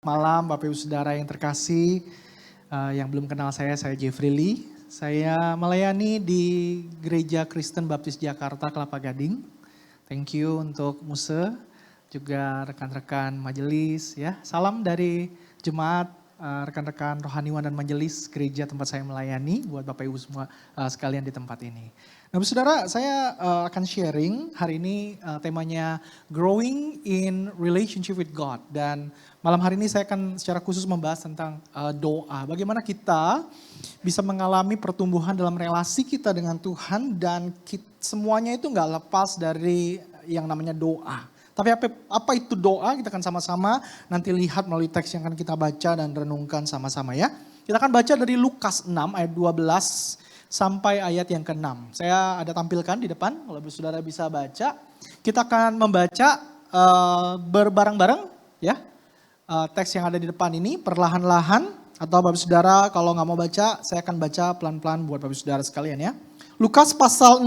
Malam Bapak Ibu Saudara yang terkasih, yang belum kenal saya Jeffrey Lee. Saya melayani di Gereja Kristen Baptis Jakarta Kelapa Gading. Thank you untuk Muse, juga rekan-rekan majelis ya. Salam dari jemaat, rekan-rekan rohaniwan dan majelis gereja tempat saya melayani buat Bapak Ibu semua sekalian di tempat ini. Nah, Saudara, saya akan sharing hari ini temanya Growing in Relationship with God. Dan malam hari ini saya akan secara khusus membahas tentang doa. Bagaimana kita bisa mengalami pertumbuhan dalam relasi kita dengan Tuhan dan semuanya itu nggak lepas dari yang namanya doa. Tapi apa itu doa? Kita akan sama-sama nanti lihat melalui teks yang akan kita baca dan renungkan sama-sama ya. Kita akan baca dari Lukas 6 ayat 12 sampai ayat yang ke-6. Saya ada tampilkan di depan, kalau saudara bisa baca. Kita akan membaca berbareng-bareng ya. Teks yang ada di depan ini perlahan-lahan, atau Bapak Saudara kalau nggak mau baca, saya akan baca pelan-pelan buat Bapak Saudara sekalian ya. Lukas pasal 6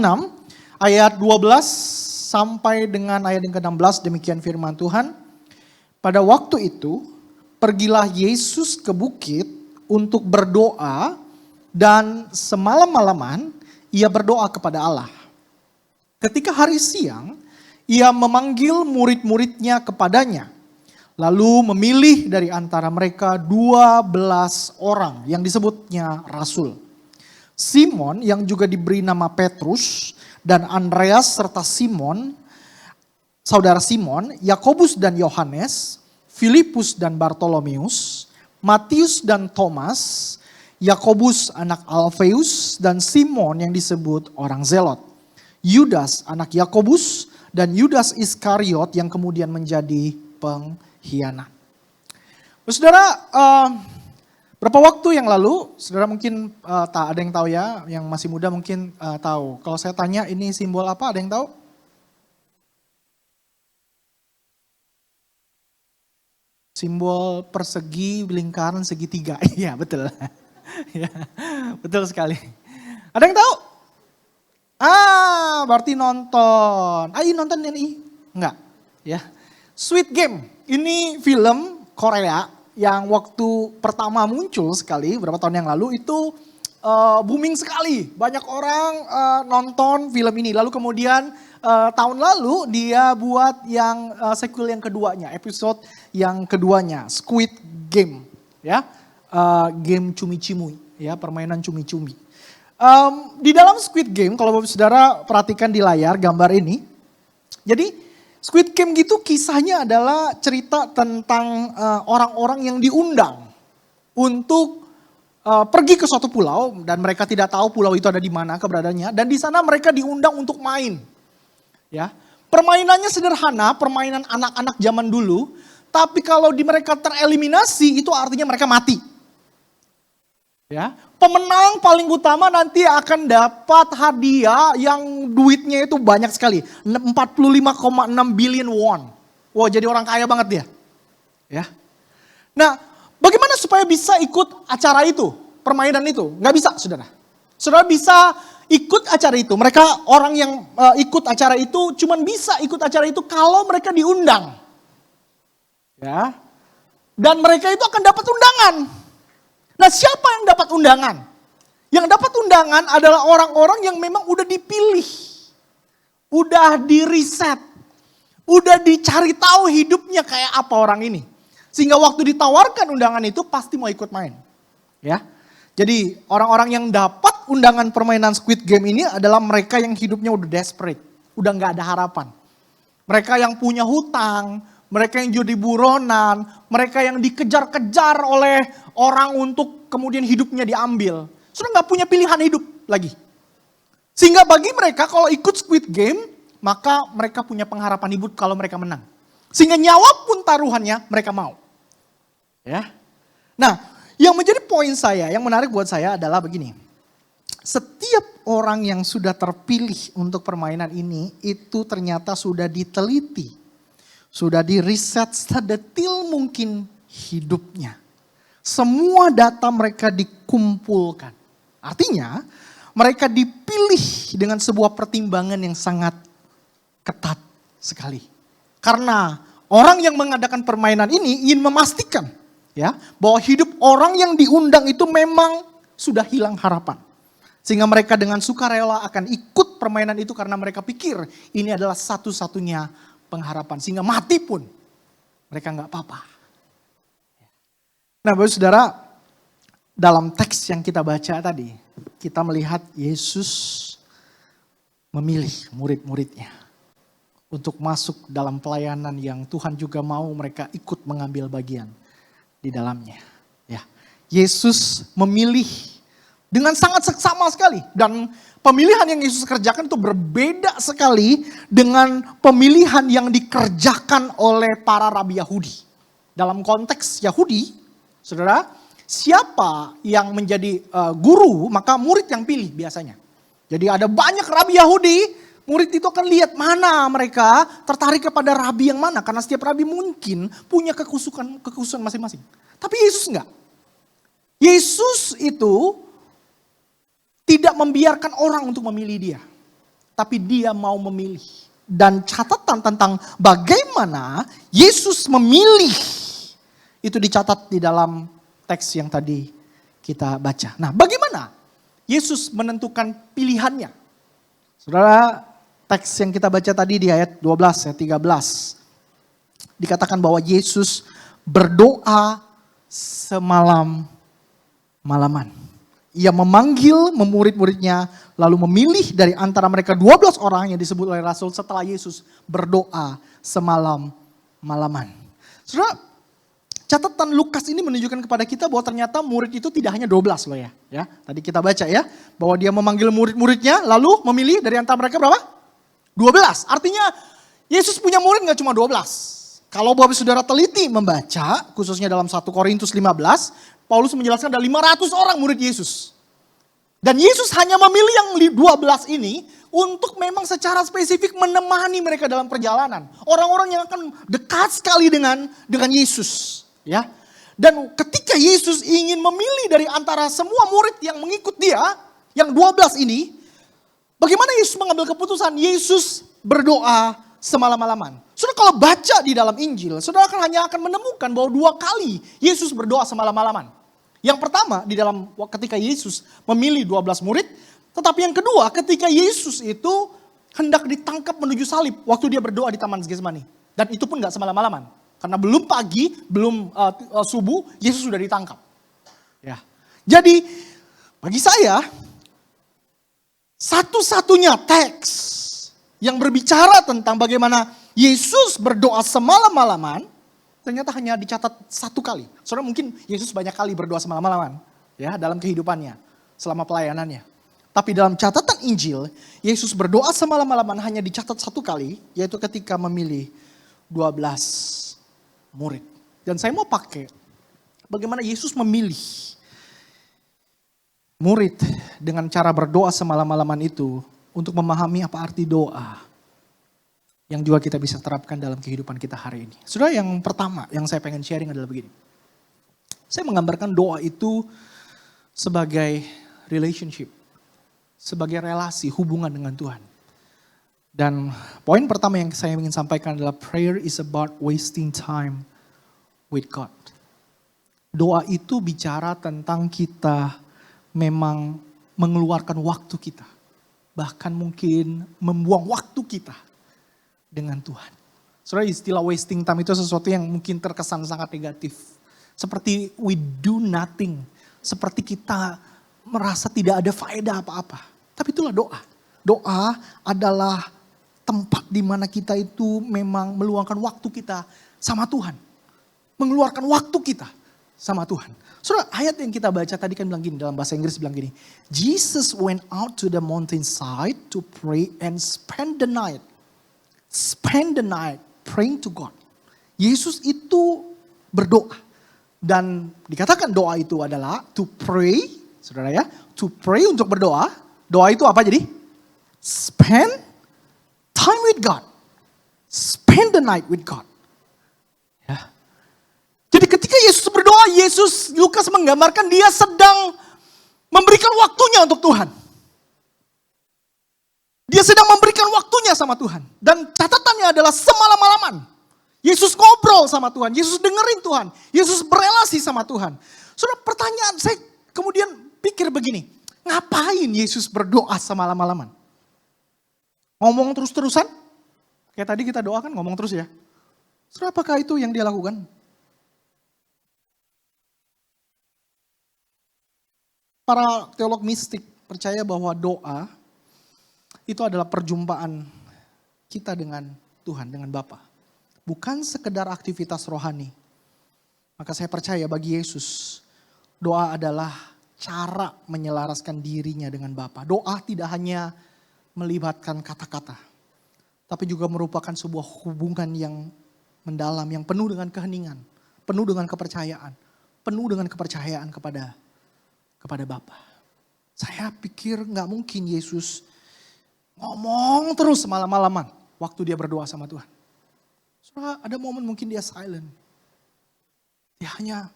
ayat 12 sampai dengan ayat yang ke-16, demikian firman Tuhan. Pada waktu itu, pergilah Yesus ke bukit untuk berdoa. Dan semalam-malaman ia berdoa kepada Allah. Ketika hari siang, ia memanggil murid-muridnya kepadanya. Lalu memilih dari antara mereka 12 orang yang disebutnya rasul. Simon yang juga diberi nama Petrus dan Andreas serta Simon, saudara Simon, Yakobus dan Yohanes, Filipus dan Bartolomeus, Matius dan Thomas, Yakobus anak Alfeus dan Simon yang disebut orang Zelot. Yudas anak Yakobus dan Yudas Iskariot yang kemudian menjadi pengkhianat. Saudara, berapa waktu yang lalu, saudara mungkin tak ada yang tahu ya, yang masih muda mungkin tahu. Kalau saya tanya ini simbol apa, ada yang tahu? Simbol persegi, lingkaran, segitiga. Iya betul. Ya, betul sekali. Ada yang tahu? Berarti nonton. Ayo nonton ini? Enggak, ya. Squid Game. Ini film Korea yang waktu pertama muncul sekali beberapa tahun yang lalu itu booming sekali. Banyak orang nonton film ini. Lalu kemudian tahun lalu dia buat yang sequel yang keduanya, episode yang keduanya, Squid Game, ya. Game cumi-cumi, ya, permainan cumi-cumi. Di dalam Squid Game, kalau Bapak Saudara perhatikan di layar gambar ini, jadi Squid Game gitu kisahnya adalah cerita tentang orang-orang yang diundang untuk pergi ke suatu pulau dan mereka tidak tahu pulau itu ada di mana keberadaannya, dan di sana mereka diundang untuk main. Ya, permainannya sederhana, permainan anak-anak zaman dulu, tapi kalau mereka tereliminasi itu artinya mereka mati. Ya, pemenang paling utama nanti akan dapat hadiah yang duitnya itu banyak sekali. 45,6 billion won. Wah, jadi orang kaya banget dia. Ya. Nah, bagaimana supaya bisa ikut acara itu, permainan itu? Nggak bisa, saudara. Saudara bisa ikut acara itu. Mereka orang yang ikut acara itu cuman bisa ikut acara itu kalau mereka diundang. Ya. Dan mereka itu akan dapat undangan. Nah, siapa yang dapat undangan? Yang dapat undangan adalah orang-orang yang memang udah dipilih. Udah diriset. Udah dicari tahu hidupnya kayak apa orang ini. Sehingga waktu ditawarkan undangan itu pasti mau ikut main. Ya. Jadi orang-orang yang dapat undangan permainan Squid Game ini adalah mereka yang hidupnya udah desperate. Udah gak ada harapan. Mereka yang punya hutang, mereka yang jadi buronan, mereka yang dikejar-kejar oleh orang untuk kemudian hidupnya diambil. Sudah gak punya pilihan hidup lagi. Sehingga bagi mereka kalau ikut Squid Game, maka mereka punya pengharapan hidup kalau mereka menang. Sehingga nyawa pun taruhannya mereka mau. Ya. Nah, yang menjadi poin saya, yang menarik buat saya adalah begini. Setiap orang yang sudah terpilih untuk permainan ini, itu ternyata sudah diteliti. Sudah diriset sedetil mungkin hidupnya. Semua data mereka dikumpulkan. Artinya mereka dipilih dengan sebuah pertimbangan yang sangat ketat sekali. Karena orang yang mengadakan permainan ini ingin memastikan Ya, bahwa hidup orang yang diundang itu memang sudah hilang harapan. Sehingga mereka dengan sukarela akan ikut permainan itu karena mereka pikir ini adalah satu-satunya pengharapan. Sehingga mati pun mereka nggak apa-apa. Nah, Bapak Saudara, dalam teks yang kita baca tadi, kita melihat Yesus memilih murid-muridnya untuk masuk dalam pelayanan yang Tuhan juga mau mereka ikut mengambil bagian di dalamnya. Ya, Yesus memilih dengan sangat seksama sekali, dan pemilihan yang Yesus kerjakan itu berbeda sekali dengan pemilihan yang dikerjakan oleh para rabi Yahudi. Dalam konteks Yahudi, saudara, siapa yang menjadi guru, maka murid yang pilih biasanya. Jadi ada banyak rabi Yahudi, murid itu akan lihat mana mereka tertarik kepada rabi yang mana. Karena setiap rabi mungkin punya kekhususan masing-masing. Tapi Yesus enggak. Yesus itu tidak membiarkan orang untuk memilih dia. Tapi dia mau memilih. Dan catatan tentang bagaimana Yesus memilih itu dicatat di dalam teks yang tadi kita baca. Nah, bagaimana Yesus menentukan pilihannya? Saudara, teks yang kita baca tadi di ayat 12, ayat 13. Dikatakan bahwa Yesus berdoa semalam-malaman. Ia memanggil murid-muridnya, lalu memilih dari antara mereka 12 orang yang disebut oleh Rasul setelah Yesus berdoa semalam-malaman. Saudara, catatan Lukas ini menunjukkan kepada kita bahwa ternyata murid itu tidak hanya 12 loh ya. Tadi kita baca ya, bahwa dia memanggil murid-muridnya lalu memilih dari antara mereka berapa? 12. Artinya Yesus punya murid gak cuma 12. Kalau Bapak Saudara teliti membaca, khususnya dalam 1 Korintus 15, Paulus menjelaskan ada 500 orang murid Yesus. Dan Yesus hanya memilih yang 12 ini untuk memang secara spesifik menemani mereka dalam perjalanan. Orang-orang yang akan dekat sekali dengan Yesus. Ya, dan ketika Yesus ingin memilih dari antara semua murid yang mengikut dia, yang 12 ini, bagaimana Yesus mengambil keputusan? Yesus berdoa semalam-malaman. Saudara kalau baca di dalam Injil, saudara hanya akan menemukan bahwa 2 kali Yesus berdoa semalam-malaman. Yang pertama di dalam ketika Yesus memilih 12 murid, tetapi yang kedua ketika Yesus itu hendak ditangkap menuju salib waktu dia berdoa di Taman Getsemani. Dan itu pun gak semalam-malaman. Karena belum pagi, belum subuh, Yesus sudah ditangkap. Ya. Jadi bagi saya, satu-satunya teks yang berbicara tentang bagaimana Yesus berdoa semalam-malaman, ternyata hanya dicatat 1 kali. Saudara mungkin Yesus banyak kali berdoa semalam-malaman ya dalam kehidupannya, selama pelayanannya. Tapi dalam catatan Injil, Yesus berdoa semalam-malaman hanya dicatat 1 kali, yaitu ketika memilih 12 murid. Dan saya mau pakai bagaimana Yesus memilih murid dengan cara berdoa semalam-malaman itu untuk memahami apa arti doa yang juga kita bisa terapkan dalam kehidupan kita hari ini. Saudara, yang pertama yang saya pengen sharing adalah begini. Saya menggambarkan doa itu sebagai relationship, sebagai relasi hubungan dengan Tuhan. Dan poin pertama yang saya ingin sampaikan adalah prayer is about wasting time with God. Doa itu bicara tentang kita memang mengeluarkan waktu kita. Bahkan mungkin membuang waktu kita dengan Tuhan. Saudara, istilah wasting time itu sesuatu yang mungkin terkesan sangat negatif. Seperti we do nothing. Seperti kita merasa tidak ada faedah apa-apa. Tapi itulah doa. Doa adalah tempat di mana kita itu memang meluangkan waktu kita sama Tuhan. Mengeluarkan waktu kita sama Tuhan. Saudara, ayat yang kita baca tadi kan bilang gini, dalam bahasa Inggris bilang gini. Jesus went out to the mountainside to pray and spend the night. Spend the night praying to God. Yesus itu berdoa. Dan dikatakan doa itu adalah to pray, saudara ya. To pray untuk berdoa. Doa itu apa jadi? Spend time with God. Spend the night with God. Ya. Jadi ketika Yesus berdoa, Lukas menggambarkan dia sedang memberikan waktunya untuk Tuhan. Dia sedang memberikan waktunya sama Tuhan. Dan catatannya adalah semalam-malaman. Yesus ngobrol sama Tuhan, Yesus dengerin Tuhan, Yesus berelasi sama Tuhan. Saudara, pertanyaan saya kemudian pikir begini, ngapain Yesus berdoa semalam-malaman? Ngomong terus-terusan? Kayak tadi kita doakan ngomong terus ya. Saudara, apakah itu yang dia lakukan? Para teolog mistik percaya bahwa doa itu adalah perjumpaan kita dengan Tuhan, dengan Bapa. Bukan sekedar aktivitas rohani. Maka saya percaya bagi Yesus, doa adalah cara menyelaraskan dirinya dengan Bapa. Doa tidak hanya melibatkan kata-kata, tapi juga merupakan sebuah hubungan yang mendalam, yang penuh dengan keheningan, penuh dengan kepercayaan, penuh dengan kepercayaan kepada Bapa. Saya pikir nggak mungkin Yesus ngomong terus malam-malaman waktu dia berdoa sama Tuhan. Saudara, ada momen mungkin dia silent. Dia hanya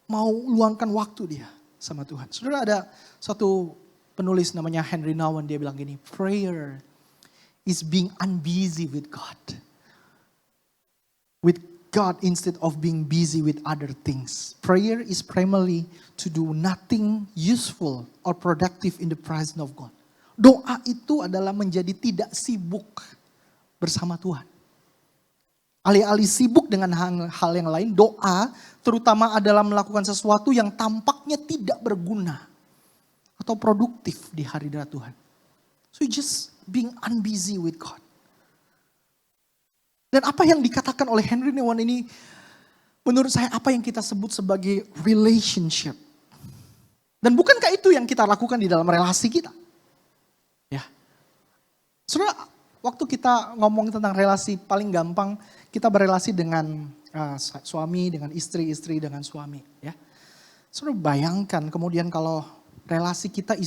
mau luangkan waktu dia sama Tuhan. Saudara, ada satu penulis namanya Henry Nouwen, dia bilang gini, prayer is being unbusy with God. With God instead of being busy with other things. Prayer is primarily to do nothing useful or productive in the presence of God. Doa itu adalah menjadi tidak sibuk bersama Tuhan. Alih-alih sibuk dengan hal yang lain, doa terutama adalah melakukan sesuatu yang tampaknya tidak berguna atau produktif di hadirat Tuhan. So just being unbusy with God. Dan apa yang dikatakan oleh Henry Nouwen ini, menurut saya apa yang kita sebut sebagai relationship. Dan bukankah itu yang kita lakukan di dalam relasi kita? Ya. Saudara, waktu kita ngomong tentang relasi paling gampang, kita berelasi dengan suami, dengan istri, istri dengan suami. Ya. Saudara bayangkan kemudian kalau relasi kita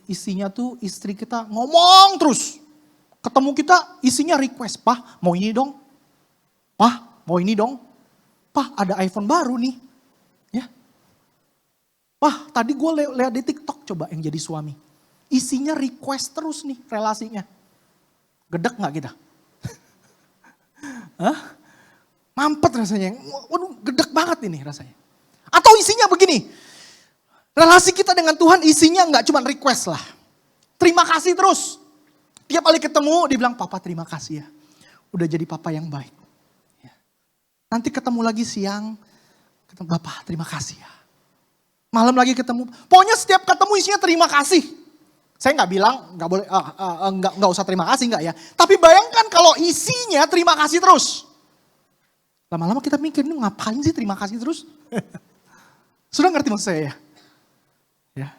isinya tuh istri kita ngomong terus. Ketemu kita isinya request, "Pak mau ini dong, Pak mau ini dong, Pak ada iPhone baru nih." Ya. "Pak tadi gue lihat di TikTok," coba yang jadi suami. Isinya request terus nih relasinya. Gedek gak kita? Hah? Mampet rasanya. Waduh, gedek banget ini rasanya. Atau isinya begini. Relasi kita dengan Tuhan isinya gak cuma request lah. Terima kasih terus. Tiap kali ketemu dia bilang, "Papa terima kasih ya. Udah jadi papa yang baik." Ya. Nanti ketemu lagi siang. Ketemu, "Bapak terima kasih ya." Malam lagi ketemu. Pokoknya setiap ketemu isinya terima kasih. Saya nggak bilang nggak boleh, nggak usah terima kasih nggak ya. Tapi bayangkan kalau isinya terima kasih terus. Lama-lama kita mikir, ini ngapain sih terima kasih terus? Sudah ngerti maksud saya ya? Ya.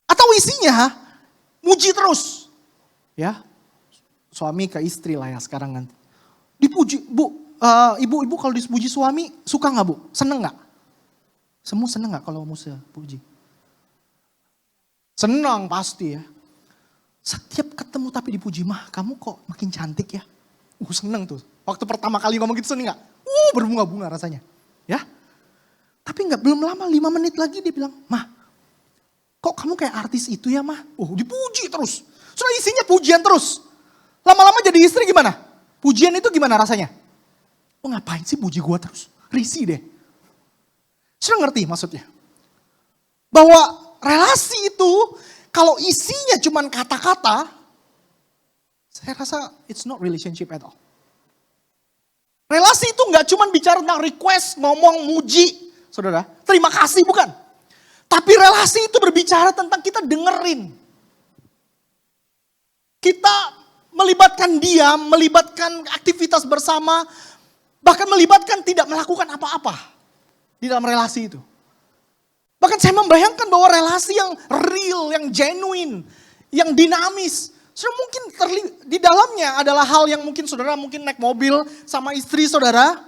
Atau isinya muji terus, ya. Suami ke istri lah ya sekarang nanti. Dipuji, Bu, ibu-ibu kalau dipuji suami suka nggak Bu? Seneng nggak? Semua seneng nggak kalau musuh puji? Senang pasti ya. Setiap ketemu tapi dipuji, "Mah kamu kok makin cantik ya." Seneng tuh. Waktu pertama kali ngomong gitu seneng gak? Berbunga-bunga rasanya. Ya. Tapi belum lama 5 menit lagi dia bilang, "Mah kok kamu kayak artis itu ya Mah?" Dipuji terus. Sudah isinya pujian terus. Lama-lama jadi istri gimana? Pujian itu gimana rasanya? Ngapain sih puji gua terus? Risih deh. Sudah ngerti maksudnya? Bahwa relasi itu kalau isinya cuma kata-kata, saya rasa it's not relationship at all. Relasi itu nggak cuma bicara tentang request, ngomong, muji, saudara. Terima kasih bukan. Tapi relasi itu berbicara tentang kita dengerin. Kita melibatkan dia, melibatkan aktivitas bersama, bahkan melibatkan tidak melakukan apa-apa di dalam relasi itu. Bahkan saya membayangkan bahwa relasi yang real, yang genuine, yang dinamis. Saudara mungkin di dalamnya adalah hal yang mungkin saudara mungkin naik mobil sama istri saudara.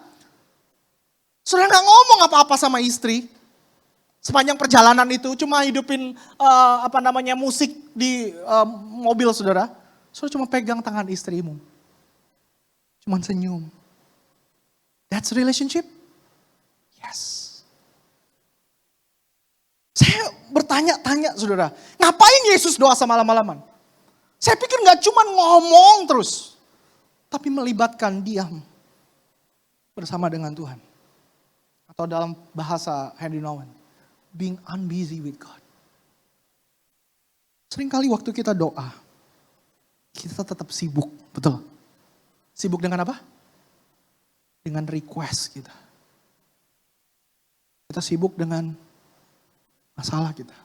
Saudara gak ngomong apa-apa sama istri. Sepanjang perjalanan itu cuma hidupin musik di mobil saudara. Saudara cuma pegang tangan istrimu. Cuma senyum. That's relationship? Yes. Saya bertanya-tanya saudara, ngapain Yesus doa semalam-malaman? Saya pikir gak cuma ngomong terus, tapi melibatkan diam, bersama dengan Tuhan. Atau dalam bahasa Henry Nouwen, being unbusy with God. Seringkali waktu kita doa, kita tetap sibuk, betul? Sibuk dengan apa? Dengan request kita. Kita sibuk dengan masalah kita.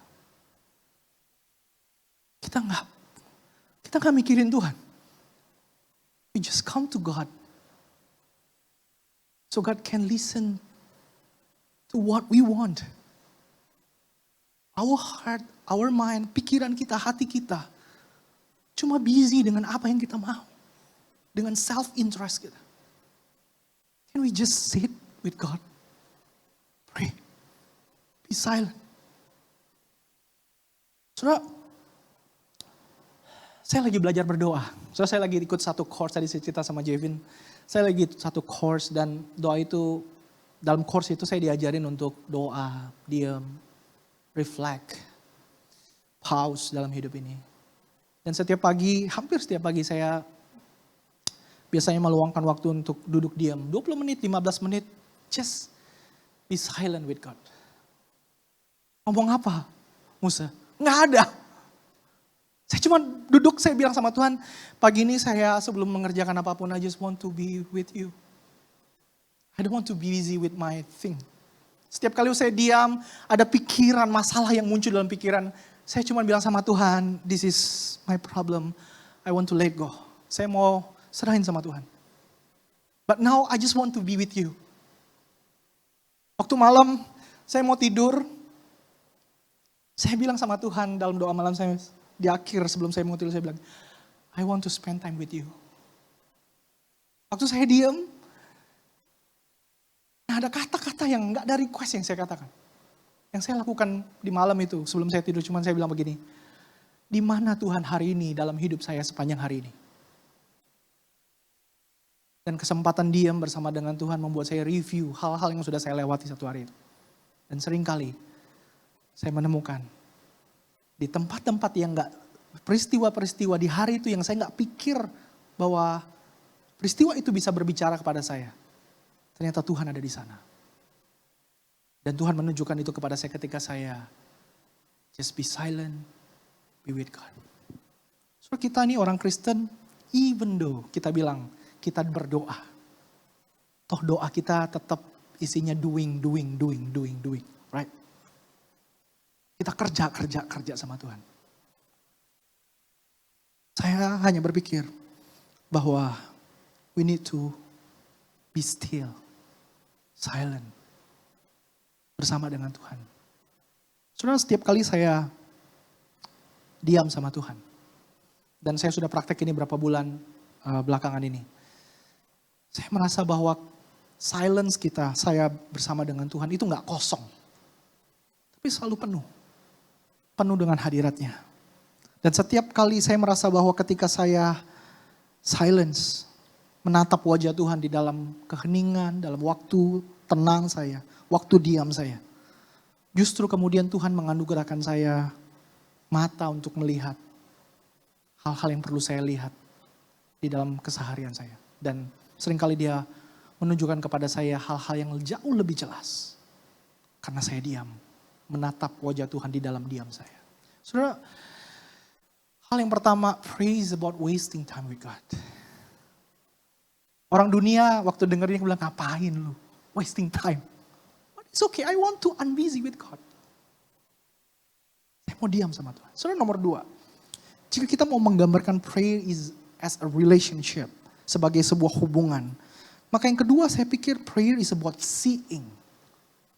Kita nggak mikirin Tuhan. We just come to God. So God can listen to what we want. Our heart, our mind, pikiran kita, hati kita cuma busy dengan apa yang kita mau. Dengan self-interest kita. Can we just sit with God? Pray. Be silent. Saudara, saya lagi belajar berdoa. Saudara, saya lagi ikut satu course, tadi saya cerita sama Jevin. Saya lagi satu course dan doa itu, dalam course itu saya diajarin untuk doa, diam, reflect, pause dalam hidup ini. Dan setiap pagi, hampir setiap pagi saya biasanya meluangkan waktu untuk duduk diam. 20 menit, 15 menit, just be silent with God. Ngomong apa, Musa? Nggak ada. Saya cuma duduk, saya bilang sama Tuhan, pagi ini saya sebelum mengerjakan apapun, I just want to be with you. I don't want to be busy with my thing. Setiap kali saya diam, ada pikiran, masalah yang muncul dalam pikiran. Saya cuma bilang sama Tuhan, this is my problem. I want to let go. Saya mau serahin sama Tuhan. But now I just want to be with you. Waktu malam, saya mau tidur. Saya bilang sama Tuhan dalam doa malam saya, di akhir sebelum saya mau tidur, saya bilang, I want to spend time with you. Waktu saya diam, ada kata-kata yang gak ada request yang saya katakan. Yang saya lakukan di malam itu, sebelum saya tidur, cuma saya bilang begini, di mana Tuhan hari ini dalam hidup saya sepanjang hari ini? Dan kesempatan diam bersama dengan Tuhan membuat saya review hal-hal yang sudah saya lewati satu hari itu. Dan seringkali saya menemukan di tempat-tempat yang gak, peristiwa-peristiwa di hari itu yang saya gak pikir bahwa peristiwa itu bisa berbicara kepada saya. Ternyata Tuhan ada di sana. Dan Tuhan menunjukkan itu kepada saya ketika saya just be silent, be with God. So kita ini orang Kristen, even though kita bilang kita berdoa, toh doa kita tetap isinya doing, right? Kita kerja sama Tuhan. Saya hanya berpikir bahwa we need to be still, silent, bersama dengan Tuhan. Saudara, setiap kali saya diam sama Tuhan, dan saya sudah praktek ini berapa bulan belakangan ini, saya merasa bahwa silence kita, saya bersama dengan Tuhan itu gak kosong, tapi selalu penuh dengan hadiratnya. Dan setiap kali saya merasa bahwa ketika saya silence, menatap wajah Tuhan di dalam keheningan, dalam waktu tenang saya, waktu diam saya. Justru kemudian Tuhan menganugerahkan saya mata untuk melihat hal-hal yang perlu saya lihat di dalam keseharian saya. Dan seringkali Dia menunjukkan kepada saya hal-hal yang jauh lebih jelas. Karena saya diam, menatap wajah Tuhan di dalam diam saya. Saudara, hal yang pertama, praise about wasting time with God. Orang dunia waktu denger ini bilang, ngapain lu? Wasting time. But it's okay, I want to unbusy with God. Saya mau diam sama Tuhan. Saudara, nomor 2. Jika kita mau menggambarkan prayer is as a relationship, sebagai sebuah hubungan. Maka yang kedua saya pikir prayer is about seeing.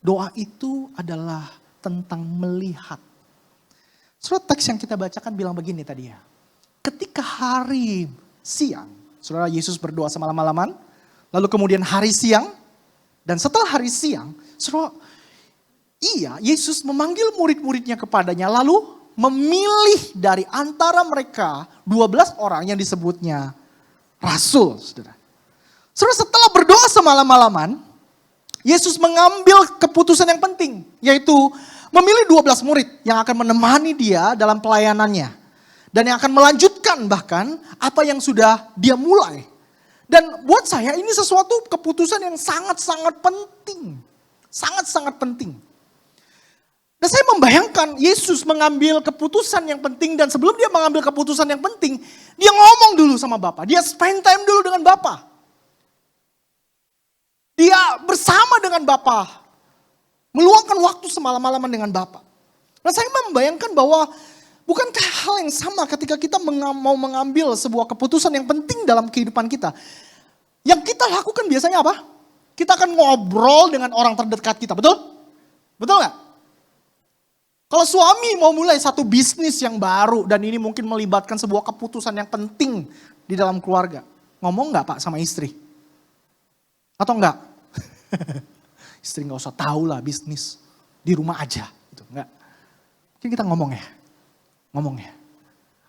Doa itu adalah tentang melihat. Saudara, teks yang kita bacakan bilang begini tadi ya. Ketika hari siang, saudara, Yesus berdoa semalam-malaman. Lalu kemudian hari siang. Dan setelah hari siang, saudara, Yesus memanggil murid-muridnya kepadanya. Lalu memilih dari antara mereka 12 orang yang disebutnya rasul. Saudara, setelah berdoa semalam-malaman, Yesus mengambil keputusan yang penting. Yaitu memilih 12 murid yang akan menemani dia dalam pelayanannya. Dan yang akan melanjutkan bahkan apa yang sudah dia mulai. Dan buat saya ini sesuatu keputusan yang sangat-sangat penting. Sangat-sangat penting. Dan saya membayangkan Yesus mengambil keputusan yang penting, dan sebelum dia mengambil keputusan yang penting, dia ngomong dulu sama Bapa. Dia spend time dulu dengan Bapa. Dia bersama dengan Bapa. Meluangkan waktu semalam-malaman dengan Bapa. Nah, saya membayangkan bahwa bukankah hal yang sama ketika kita mau mengambil sebuah keputusan yang penting dalam kehidupan kita. Yang kita lakukan biasanya apa? Kita akan ngobrol dengan orang terdekat kita, betul? Betul gak? Kalau suami mau mulai satu bisnis yang baru dan ini mungkin melibatkan sebuah keputusan yang penting di dalam keluarga. Ngomong gak Pak sama istri? Atau enggak? Istri gak usah tahu lah bisnis, di rumah aja. Gitu. Enggak. Mungkin kita ngomong ya.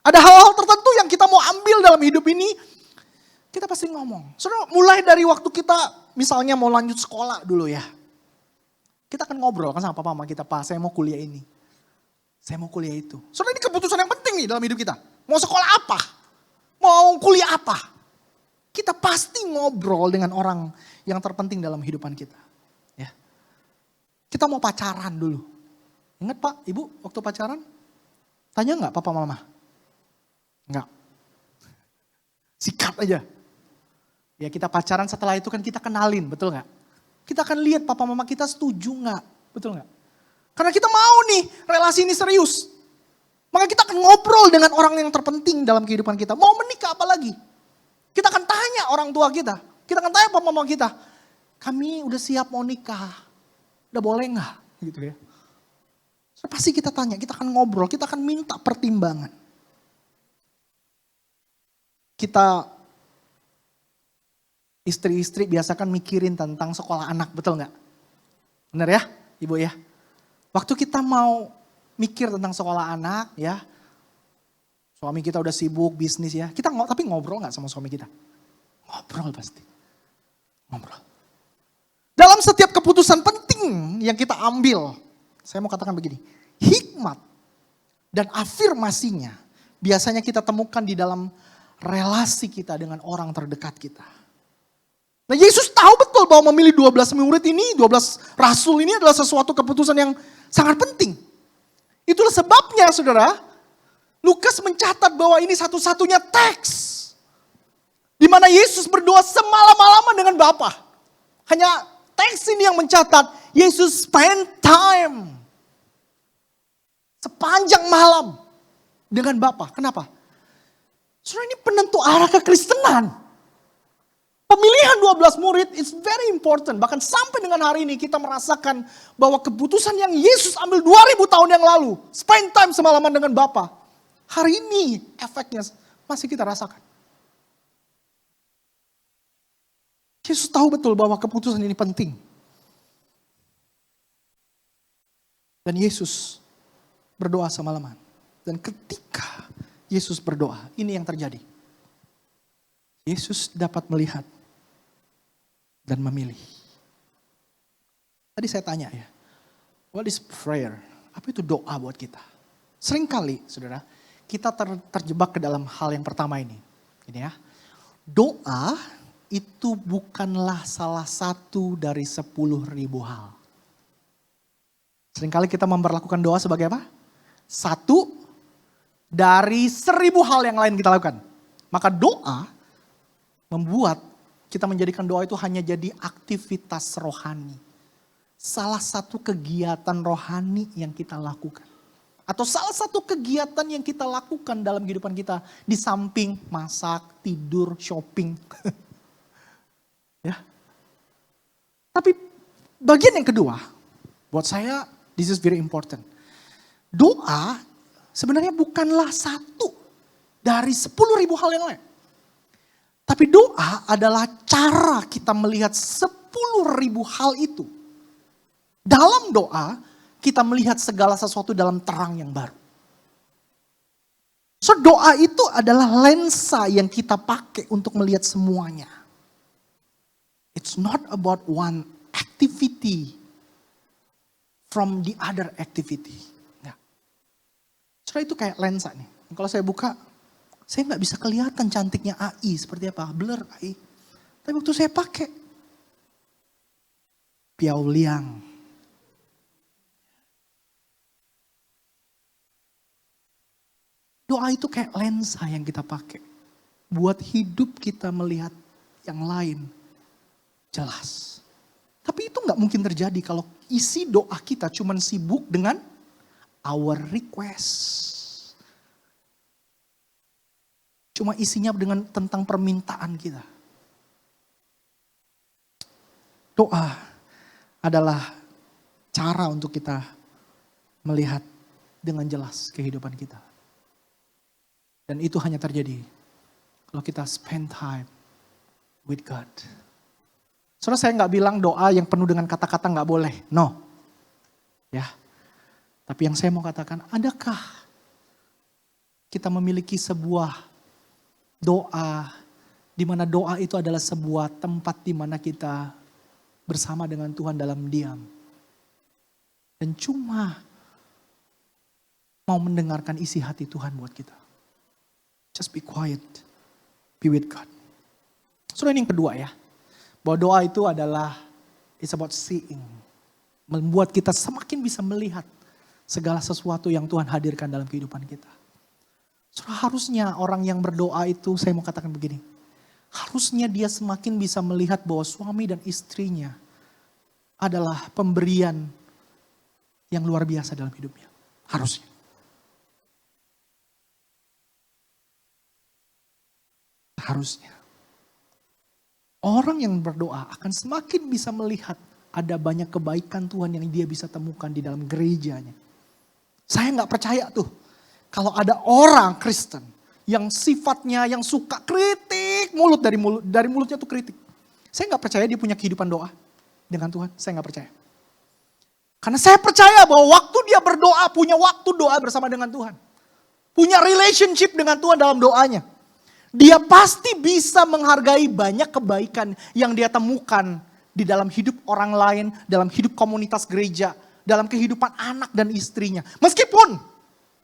Ada hal-hal tertentu yang kita mau ambil dalam hidup ini, kita pasti ngomong. Saudara, mulai dari waktu kita misalnya mau lanjut sekolah dulu ya. Kita akan ngobrol kan sama papa mama kita, Pak saya mau kuliah ini. Saya mau kuliah itu. Saudara, ini keputusan yang penting nih dalam hidup kita. Mau sekolah apa? Mau kuliah apa? Kita pasti ngobrol dengan orang yang terpenting dalam kehidupan kita. Ya. Kita mau pacaran dulu. Ingat Pak, Ibu waktu pacaran? Tanya nggak papa mama? Enggak. Sikat aja. Ya kita pacaran, setelah itu kan kita kenalin, betul nggak? Kita akan lihat papa mama kita setuju nggak, betul nggak? Karena kita mau nih relasi ini serius. Maka kita akan ngobrol dengan orang yang terpenting dalam kehidupan kita. Mau menikah apa lagi? Kita akan tanya orang tua kita. Kita akan tanya papa mama kita. Kami udah siap mau nikah. Udah boleh nggak? Gitu ya. So, pasti kita tanya, kita akan ngobrol, kita akan minta pertimbangan. Kita istri-istri biasa kan mikirin tentang sekolah anak, betul nggak? Benar ya, Ibu ya? Waktu kita mau mikir tentang sekolah anak ya, suami kita udah sibuk bisnis ya, kita tapi ngobrol nggak sama suami kita? Ngobrol pasti, ngobrol. Dalam setiap keputusan penting yang kita ambil, saya mau katakan begini, hikmat dan afirmasinya biasanya kita temukan di dalam relasi kita dengan orang terdekat kita. Nah Yesus tahu betul bahwa memilih 12 murid ini, 12 rasul ini adalah sesuatu keputusan yang sangat penting. Itulah sebabnya saudara, Lukas mencatat bahwa ini satu-satunya teks di mana Yesus berdoa semalam-malaman dengan Bapa. Hanya teks ini yang mencatat Yesus spend time sepanjang malam dengan Bapa. Kenapa? Saudara, ini penentu arah kekristenan. Pemilihan 12 murid is very important. Bahkan sampai dengan hari ini kita merasakan bahwa keputusan yang Yesus ambil 2000 tahun yang lalu, spend time semalaman dengan Bapa, hari ini efeknya masih kita rasakan. Yesus tahu betul bahwa keputusan ini penting. Dan Yesus berdoa semalaman. Dan ketika Yesus berdoa, ini yang terjadi. Yesus dapat melihat dan memilih. Tadi saya tanya ya, what is prayer? Apa itu doa buat kita? Seringkali saudara, kita terjebak ke dalam hal yang pertama ini. Ini ya, doa itu bukanlah salah satu dari 10.000 hal. Seringkali kita memperlakukan doa sebagai apa? Satu dari 1.000 hal yang lain kita lakukan. Maka doa membuat kita menjadikan doa itu hanya jadi aktivitas rohani. Salah satu kegiatan rohani yang kita lakukan. Atau salah satu kegiatan yang kita lakukan dalam kehidupan kita. Di samping masak, tidur, shopping. Ya. Tapi bagian yang kedua, buat saya this is very important. Doa sebenarnya bukanlah satu dari 10.000 hal yang lain. Tapi doa adalah cara kita melihat 10.000 hal itu. Dalam doa, kita melihat segala sesuatu dalam terang yang baru. So doa itu adalah lensa yang kita pakai untuk melihat semuanya. It's not about one activity from the other activity. Enggak. So itu kayak lensa nih. Kalau saya buka, saya nggak bisa kelihatan cantiknya AI seperti apa, blur AI. Tapi waktu saya pakai Piao Liang. Doa itu kayak lensa yang kita pakai. Buat hidup kita melihat yang lain jelas. Tapi itu gak mungkin terjadi kalau isi doa kita cuman sibuk dengan our request. Cuma isinya dengan tentang permintaan kita. Doa adalah cara untuk kita melihat dengan jelas kehidupan kita. Dan itu hanya terjadi kalau kita spend time with God. Saudara, saya nggak bilang doa yang penuh dengan kata-kata nggak boleh. No. Ya. Tapi yang saya mau katakan, adakah kita memiliki sebuah doa, di mana doa itu adalah sebuah tempat di mana kita bersama dengan Tuhan dalam diam. Dan cuma mau mendengarkan isi hati Tuhan buat kita. Just be quiet, be with God. Saudara, ini yang kedua ya. Bahwa doa itu adalah, it's about seeing. Membuat kita semakin bisa melihat segala sesuatu yang Tuhan hadirkan dalam kehidupan kita. Saudara, harusnya orang yang berdoa itu, saya mau katakan begini. Harusnya dia semakin bisa melihat bahwa suami dan istrinya adalah pemberian yang luar biasa dalam hidupnya. Harusnya. Harusnya. Orang yang berdoa akan semakin bisa melihat ada banyak kebaikan Tuhan yang dia bisa temukan di dalam gerejanya. Saya gak percaya tuh kalau ada orang Kristen yang sifatnya yang suka kritik dari mulutnya tuh kritik. Saya gak percaya dia punya kehidupan doa dengan Tuhan. Saya gak percaya. Karena saya percaya bahwa waktu dia berdoa, punya waktu doa bersama dengan Tuhan. Punya relationship dengan Tuhan dalam doanya. Dia pasti bisa menghargai banyak kebaikan yang dia temukan di dalam hidup orang lain, dalam hidup komunitas gereja, dalam kehidupan anak dan istrinya. Meskipun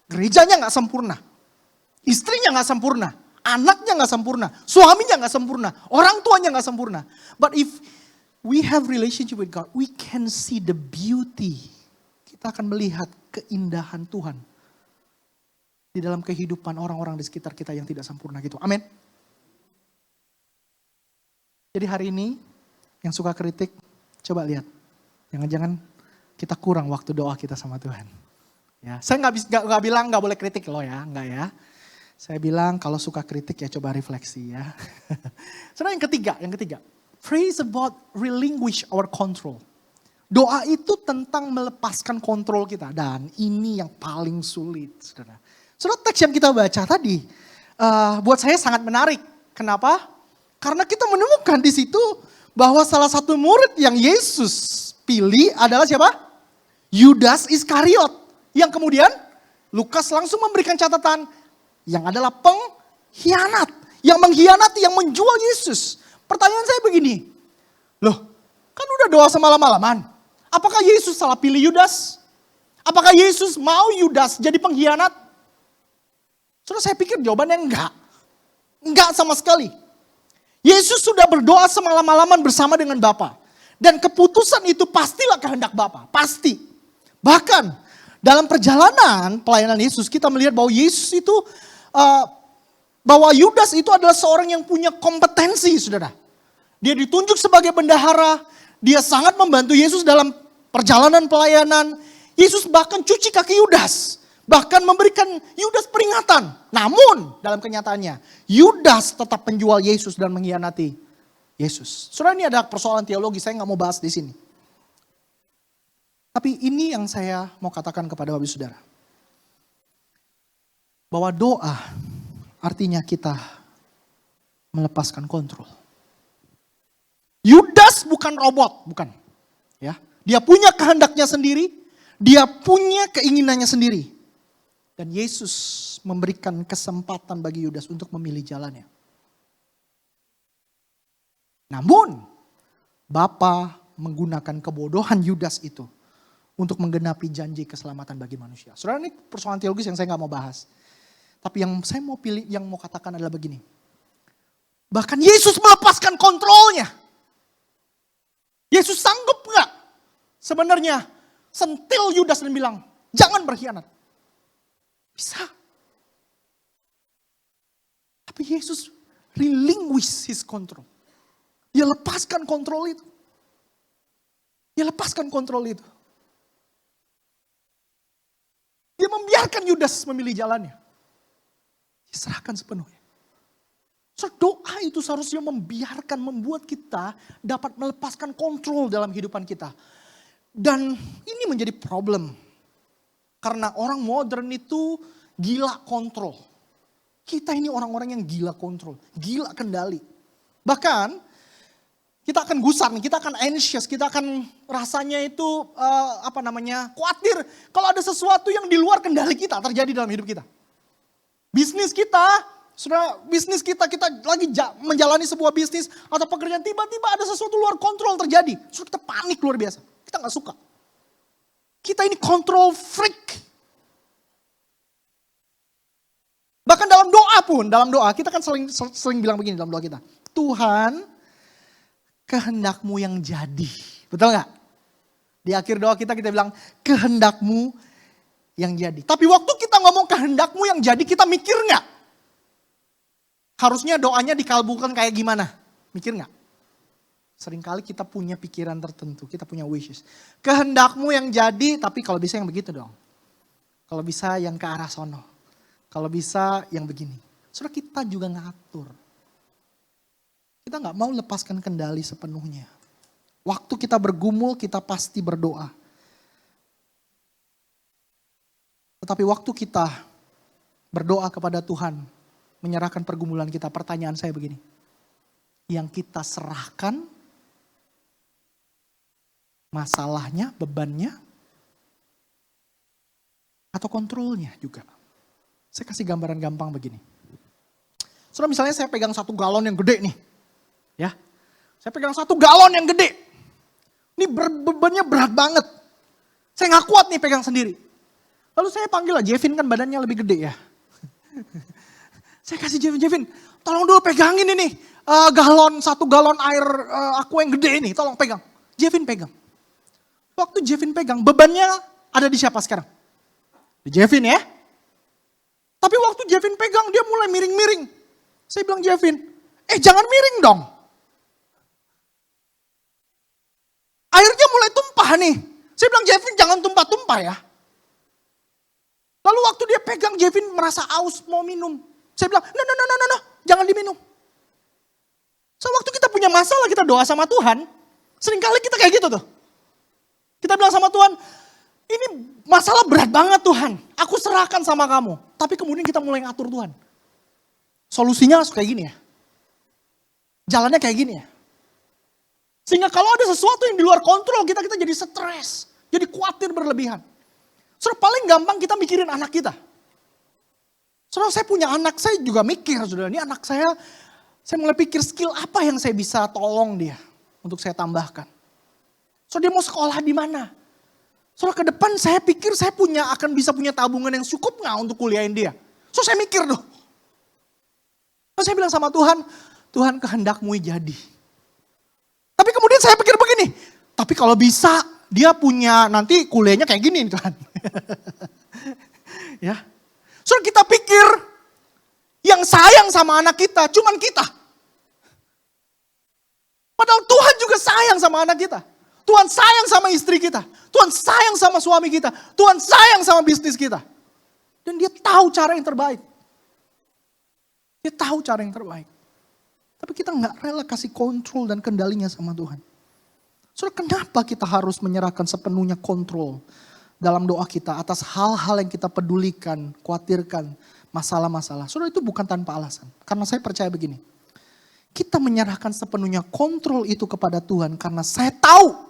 gerejanya gak sempurna, istrinya gak sempurna, anaknya gak sempurna, suaminya gak sempurna, orang tuanya gak sempurna. But if we have relationship with God, we can see the beauty. Kita akan melihat keindahan Tuhan di dalam kehidupan orang-orang di sekitar kita yang tidak sempurna gitu. Amin. Jadi hari ini yang suka kritik, coba lihat. Jangan-jangan kita kurang waktu doa kita sama Tuhan. Ya, saya nggak bilang nggak boleh kritik loh ya, nggak ya. Saya bilang kalau suka kritik ya coba refleksi ya. Sekarang yang ketiga. Pray about relinquish our control. Doa itu tentang melepaskan kontrol kita. Dan ini yang paling sulit, saudara. Saudara, teks yang kita baca tadi buat saya sangat menarik. Kenapa? Karena kita menemukan di situ bahwa salah satu murid yang Yesus pilih adalah siapa? Yudas Iskariot. Yang kemudian Lukas langsung memberikan catatan yang adalah pengkhianat. Yang mengkhianati, yang menjual Yesus. Pertanyaan saya begini, loh kan udah doa semalam-malaman. Apakah Yesus salah pilih Yudas? Apakah Yesus mau Yudas jadi pengkhianat? Saudara, saya pikir jawabannya enggak. Enggak sama sekali. Yesus sudah berdoa semalam-malaman bersama dengan Bapa. Dan keputusan itu pastilah kehendak Bapa. Pasti. Bahkan dalam perjalanan pelayanan Yesus kita melihat bahwa Yesus itu, bahwa Yudas itu adalah seorang yang punya kompetensi, saudara. Dia ditunjuk sebagai bendahara. Dia sangat membantu Yesus dalam perjalanan pelayanan. Yesus bahkan cuci kaki Yudas. Bahkan memberikan Yudas peringatan. Namun dalam kenyataannya Yudas tetap penjual Yesus dan mengkhianati Yesus. Saudara, ini ada persoalan teologi, saya gak mau bahas di sini. Tapi ini yang saya mau katakan kepada Bapak Saudara. Bahwa doa artinya kita melepaskan kontrol. Yudas bukan robot, bukan. Ya, dia punya kehendaknya sendiri, dia punya keinginannya sendiri. Dan Yesus memberikan kesempatan bagi Yudas untuk memilih jalannya. Namun, Bapa menggunakan kebodohan Yudas itu untuk menggenapi janji keselamatan bagi manusia. Saudara, ini persoalan teologis yang saya nggak mau bahas. Tapi yang saya mau pilih, yang mau katakan adalah begini. Bahkan Yesus melepaskan kontrolnya. Yesus sanggup nggak sebenarnya sentil Yudas dan bilang, jangan berkhianat. Bisa. Tapi Yesus relinquish his control. Dia lepaskan kontrol itu. Dia lepaskan kontrol itu. Dia membiarkan Yudas memilih jalannya. Dia serahkan sepenuhnya. So, doa itu seharusnya membuat kita dapat melepaskan kontrol dalam kehidupan kita. Dan ini menjadi problem. Karena orang modern itu gila kontrol. Kita ini orang-orang yang gila kontrol, gila kendali. Bahkan kita akan gusar nih, kita akan anxious, kita akan rasanya itu khawatir kalau ada sesuatu yang di luar kendali kita terjadi dalam hidup kita. Bisnis kita lagi menjalani sebuah bisnis atau pekerjaan, tiba-tiba ada sesuatu luar kontrol terjadi. So kita panik luar biasa, kita gak suka. Kita ini control freak. Bahkan dalam doa kita kan sering bilang begini dalam doa kita. Tuhan, kehendakmu yang jadi. Betul gak? Di akhir doa kita bilang kehendakmu yang jadi. Tapi waktu kita ngomong kehendakmu yang jadi, kita mikir gak? Harusnya doanya dikalbukan kayak gimana? Mikir gak? Seringkali kita punya pikiran tertentu, kita punya wishes. Kehendakmu yang jadi, tapi kalau bisa yang begitu dong. Kalau bisa yang ke arah sono. Kalau bisa yang begini. Saudara, kita juga ngatur. Kita gak mau lepaskan kendali sepenuhnya. Waktu kita bergumul, kita pasti berdoa. Tetapi waktu kita berdoa kepada Tuhan, menyerahkan pergumulan kita, pertanyaan saya begini. Yang kita serahkan masalahnya, bebannya, atau kontrolnya juga. Saya kasih gambaran gampang begini. Saudara, misalnya saya pegang 1 galon yang gede nih. Ya, saya pegang 1 galon yang gede. Ini bebannya berat banget. Saya gak kuat nih pegang sendiri. Lalu saya panggil lah Jevin, kan badannya lebih gede ya. Saya kasih Jevin, tolong dulu pegangin ini. 1 galon air aku yang gede ini, tolong pegang. Jevin pegang. Waktu Jevin pegang, bebannya ada di siapa sekarang? Di Jevin ya. Tapi waktu Jevin pegang, dia mulai miring-miring. Saya bilang Jevin, jangan miring dong. Airnya mulai tumpah nih. Saya bilang Jevin jangan tumpah-tumpah ya. Lalu waktu dia pegang, Jevin merasa aus mau minum. Saya bilang, no, jangan diminum. So waktu kita punya masalah, kita doa sama Tuhan. Seringkali kita kayak gitu tuh. Kita bilang sama Tuhan, ini masalah berat banget Tuhan. Aku serahkan sama kamu. Tapi kemudian kita mulai ngatur Tuhan. Solusinya harus kayak gini ya. Jalannya kayak gini ya. Sehingga kalau ada sesuatu yang di luar kontrol, kita jadi stres. Jadi khawatir berlebihan. Saudara, paling gampang kita mikirin anak kita. Saudara, saya punya anak, saya juga mikir, saudara, ini anak saya mulai pikir skill apa yang saya bisa tolong dia untuk saya tambahkan. Saudara, dia mau sekolah di mana? Saudara, ke depan saya pikir saya akan bisa punya tabungan yang cukup nggak untuk kuliahin dia. So saya mikir tuh. Terus saya bilang sama Tuhan, Tuhan kehendakmu jadi. Tapi kemudian saya pikir begini, tapi kalau bisa dia punya nanti kuliahnya kayak gini Tuhan. Ya. So kita pikir yang sayang sama anak kita cuman kita. Padahal Tuhan juga sayang sama anak kita. Tuhan sayang sama istri kita. Tuhan sayang sama suami kita. Tuhan sayang sama bisnis kita. Dan dia tahu cara yang terbaik. Dia tahu cara yang terbaik. Tapi kita nggak rela kasih kontrol dan kendalinya sama Tuhan. Saudara, kenapa kita harus menyerahkan sepenuhnya kontrol dalam doa kita atas hal-hal yang kita pedulikan, khawatirkan, masalah-masalah. Saudara, itu bukan tanpa alasan. Karena saya percaya begini. Kita menyerahkan sepenuhnya kontrol itu kepada Tuhan karena saya tahu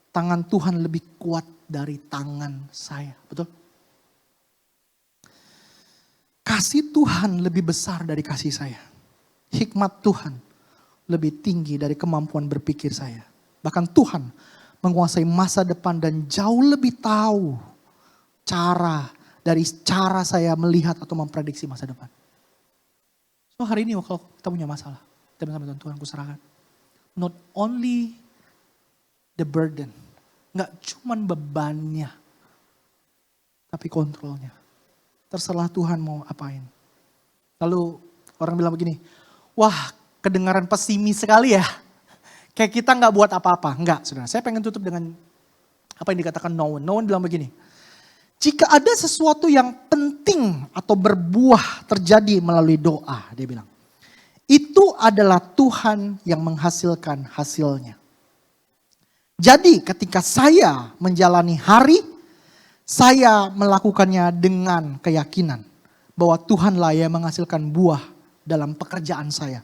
tangan Tuhan lebih kuat dari tangan saya. Betul? Kasih Tuhan lebih besar dari kasih saya. Hikmat Tuhan lebih tinggi dari kemampuan berpikir saya. Bahkan Tuhan menguasai masa depan dan jauh lebih tahu dari cara saya melihat atau memprediksi masa depan. So hari ini kalau kita punya masalah, Kita bilang sama Tuhan, Tuhan kuserahkan. Not only the burden. Nggak cuman bebannya. Tapi kontrolnya. Terserah Tuhan mau apain. Lalu orang bilang begini, wah kedengaran pesimis sekali ya. Kayak kita nggak buat apa-apa. Enggak, saudara. Saya pengen tutup dengan apa yang dikatakan Noah. Noah bilang begini, jika ada sesuatu yang penting atau berbuah terjadi melalui doa, dia bilang, itu adalah Tuhan yang menghasilkan hasilnya. Jadi ketika saya menjalani hari, saya melakukannya dengan keyakinan bahwa Tuhanlah yang menghasilkan buah dalam pekerjaan saya.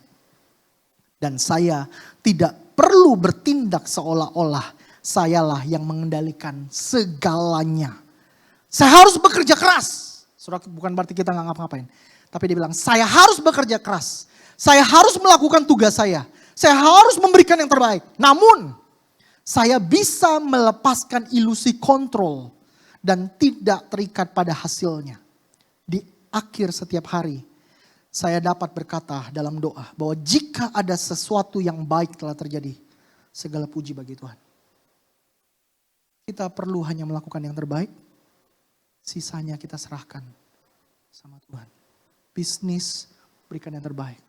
Dan saya tidak perlu bertindak seolah-olah sayalah yang mengendalikan segalanya. Saya harus bekerja keras. Saudara, bukan berarti kita nggak ngapa-ngapain. Tapi dia bilang, saya harus bekerja keras. Saya harus melakukan tugas saya. Saya harus memberikan yang terbaik. Namun, saya bisa melepaskan ilusi kontrol dan tidak terikat pada hasilnya. Di akhir setiap hari, saya dapat berkata dalam doa bahwa jika ada sesuatu yang baik telah terjadi, segala puji bagi Tuhan. Kita perlu hanya melakukan yang terbaik, sisanya kita serahkan sama Tuhan. Bisnis, berikan yang terbaik.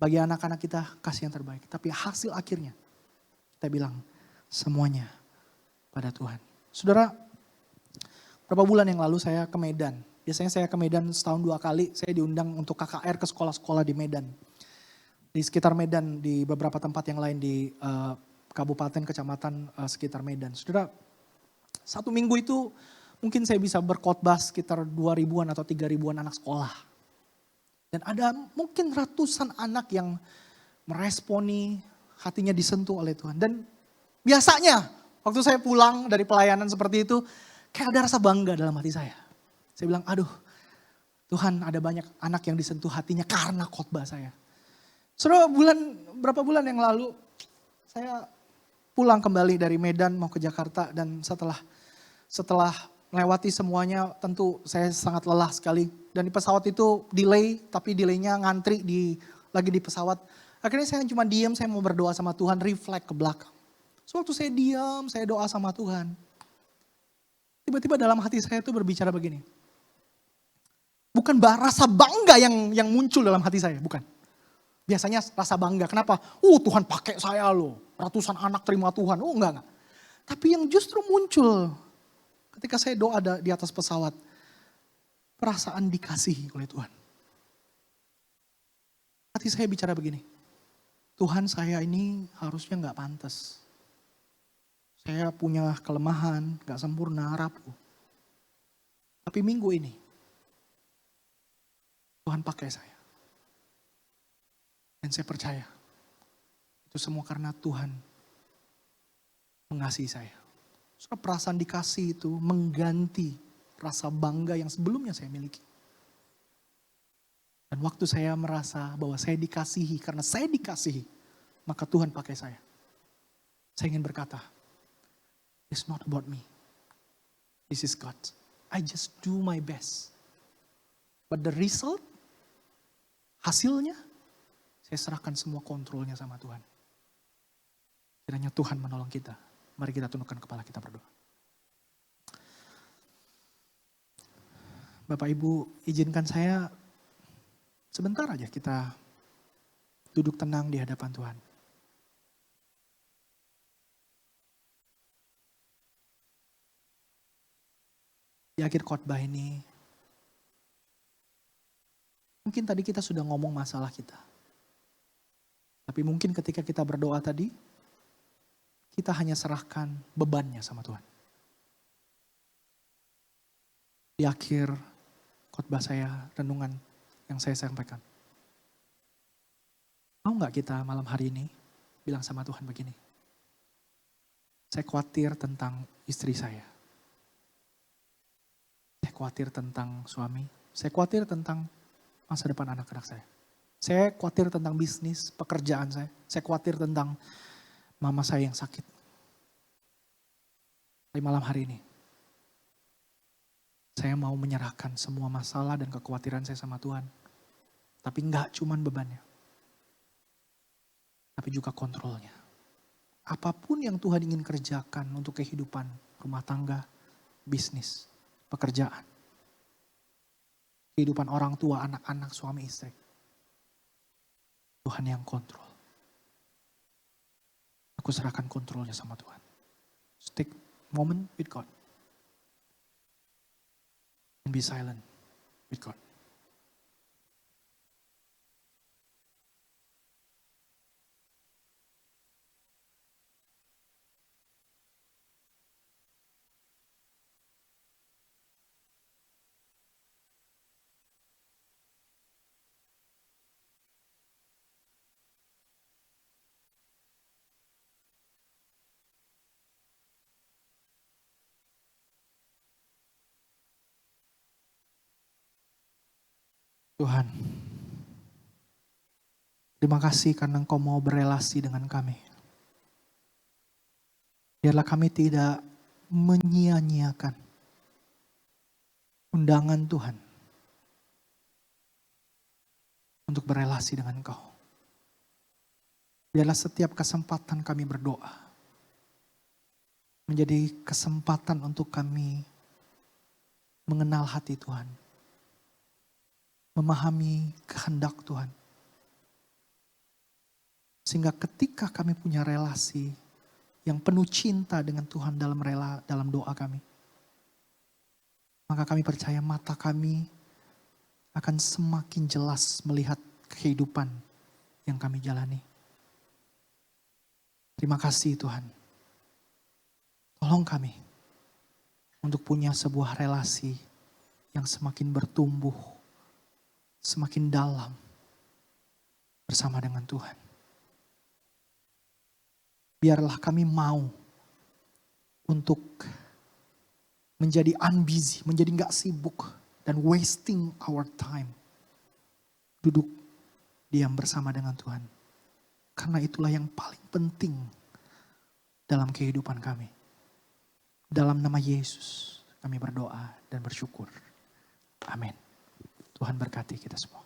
Bagi anak-anak kita, kasih yang terbaik. Tapi hasil akhirnya, kita bilang semuanya pada Tuhan. Saudara, beberapa bulan yang lalu saya ke Medan. Biasanya saya ke Medan setahun 2 kali. Saya diundang untuk KKR ke sekolah-sekolah di Medan. Di sekitar Medan, di beberapa tempat yang lain di kabupaten, kecamatan sekitar Medan. Saudara, 1 minggu itu mungkin saya bisa berkhotbah sekitar 2.000-an atau 3.000-an anak sekolah. Dan ada mungkin ratusan anak yang meresponi, hatinya disentuh oleh Tuhan. Dan biasanya waktu saya pulang dari pelayanan seperti itu, kayak ada rasa bangga dalam hati saya. Saya bilang, aduh Tuhan ada banyak anak yang disentuh hatinya karena khotbah saya. Saudara, berapa bulan yang lalu saya pulang kembali dari Medan mau ke Jakarta. Dan setelah melewati semuanya tentu saya sangat lelah sekali. Dan di pesawat itu delay, tapi delaynya ngantri lagi di pesawat. Akhirnya saya cuma diam, saya mau berdoa sama Tuhan, reflect ke belakang. So, waktu saya diam, saya doa sama Tuhan. Tiba-tiba dalam hati saya itu berbicara begini. Bukan rasa bangga yang muncul dalam hati saya, bukan. Biasanya rasa bangga, kenapa? Tuhan pakai saya loh, ratusan anak terima Tuhan. Enggak. Tapi yang justru muncul ketika saya doa di atas pesawat, perasaan dikasihi oleh Tuhan. Hati saya bicara begini, Tuhan saya ini harusnya gak pantas. Saya punya kelemahan, gak sempurna, rapuh. Tapi minggu ini, Tuhan pakai saya. Dan saya percaya, itu semua karena Tuhan mengasihi saya. Soalnya perasaan dikasih itu mengganti rasa bangga yang sebelumnya saya miliki. Dan waktu saya merasa bahwa saya dikasihi, karena saya dikasihi, maka Tuhan pakai saya. Saya ingin berkata, it's not about me. This is God. I just do my best. But the result, hasilnya, saya serahkan semua kontrolnya sama Tuhan. Kiranya Tuhan menolong kita. Mari kita tundukkan kepala kita berdoa. Bapak Ibu, izinkan saya sebentar aja kita duduk tenang di hadapan Tuhan. Di akhir khotbah ini, mungkin tadi kita sudah ngomong masalah kita. Tapi mungkin ketika kita berdoa tadi, kita hanya serahkan bebannya sama Tuhan. Di akhir khotbah saya, renungan yang saya sampaikan. Mau gak kita malam hari ini bilang sama Tuhan begini? Saya khawatir tentang istri saya. Saya khawatir tentang suami. Saya khawatir tentang masa depan anak-anak saya. Saya khawatir tentang bisnis, pekerjaan saya. Saya khawatir tentang mama saya yang sakit. Di malam hari ini, saya mau menyerahkan semua masalah dan kekhawatiran saya sama Tuhan. Tapi enggak cuman bebannya. tapi juga kontrolnya. Apapun yang Tuhan ingin kerjakan untuk kehidupan rumah tangga, bisnis, pekerjaan, kehidupan orang tua, anak-anak, suami istri, Tuhan yang kontrol. Aku serahkan kontrolnya sama Tuhan. Just take moment with God. And be silent with God. Tuhan, terima kasih karena Engkau mau berelasi dengan kami. Biarlah kami tidak menyia-nyiakan undangan Tuhan untuk berelasi dengan Engkau. Biarlah setiap kesempatan kami berdoa menjadi kesempatan untuk kami mengenal hati Tuhan, memahami kehendak Tuhan. Sehingga ketika kami punya relasi yang penuh cinta dengan Tuhan dalam doa kami, maka kami percaya mata kami akan semakin jelas melihat kehidupan yang kami jalani. Terima kasih Tuhan. Tolong kami untuk punya sebuah relasi yang semakin bertumbuh, semakin dalam bersama dengan Tuhan. Biarlah kami mau untuk menjadi unbusy, menjadi gak sibuk dan wasting our time. Duduk diam bersama dengan Tuhan. Karena itulah yang paling penting dalam kehidupan kami. Dalam nama Yesus kami berdoa dan bersyukur. Amin. Tuhan berkati kita semua.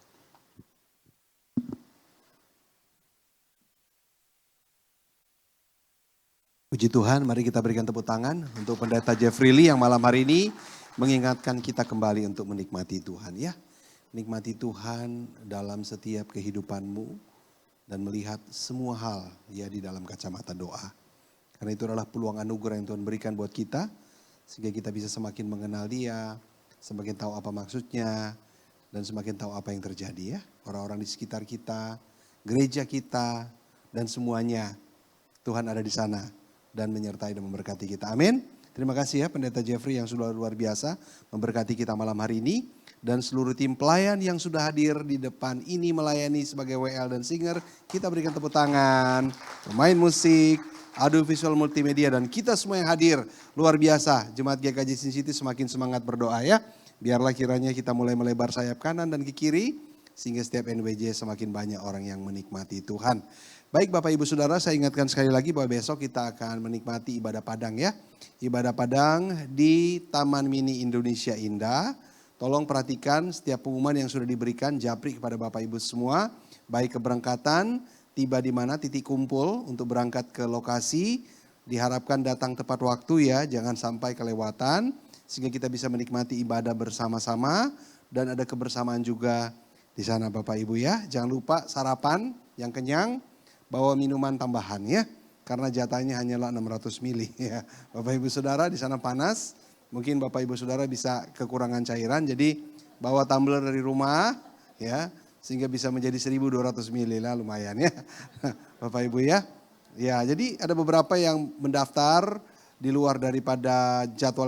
Puji Tuhan, mari kita berikan tepuk tangan untuk Pendeta Jeffrey Lee yang malam hari ini mengingatkan kita kembali untuk menikmati Tuhan ya. Nikmati Tuhan dalam setiap kehidupanmu dan melihat semua hal ya di dalam kacamata doa. Karena itu adalah peluang anugerah yang Tuhan berikan buat kita sehingga kita bisa semakin mengenal Dia, semakin tahu apa maksudnya dan semakin tahu apa yang terjadi ya. Orang-orang di sekitar kita, gereja kita dan semuanya Tuhan ada di sana dan menyertai dan memberkati kita. Amin. Terima kasih ya Pendeta Jeffrey yang sudah luar biasa memberkati kita malam hari ini. Dan seluruh tim pelayan yang sudah hadir di depan ini melayani sebagai WL dan singer. Kita berikan tepuk tangan. Pemain musik, audio visual multimedia dan kita semua yang hadir. Luar biasa. Jemaat GKJ Sin City semakin semangat berdoa ya. Biarlah kiranya kita mulai melebar sayap kanan dan ke kiri. Sehingga setiap NWJ semakin banyak orang yang menikmati Tuhan. Baik Bapak Ibu Saudara, saya ingatkan sekali lagi bahwa besok kita akan menikmati ibadah Padang ya. Ibadah Padang di Taman Mini Indonesia Indah. Tolong perhatikan setiap pengumuman yang sudah diberikan japri kepada Bapak Ibu semua. Baik keberangkatan, tiba di mana titik kumpul untuk berangkat ke lokasi. Diharapkan datang tepat waktu ya, jangan sampai kelewatan. Sehingga kita bisa menikmati ibadah bersama-sama. Dan ada kebersamaan juga di sana Bapak Ibu ya. Jangan lupa sarapan yang kenyang. Bawa minuman tambahan ya, karena jatahnya hanyalah 600 mili ya. Bapak Ibu Saudara di sana panas, mungkin Bapak Ibu Saudara bisa kekurangan cairan, jadi bawa tumbler dari rumah ya, sehingga bisa menjadi 1200 mili lah lumayan ya. Bapak Ibu ya. Ya, jadi ada beberapa yang mendaftar di luar daripada jadwal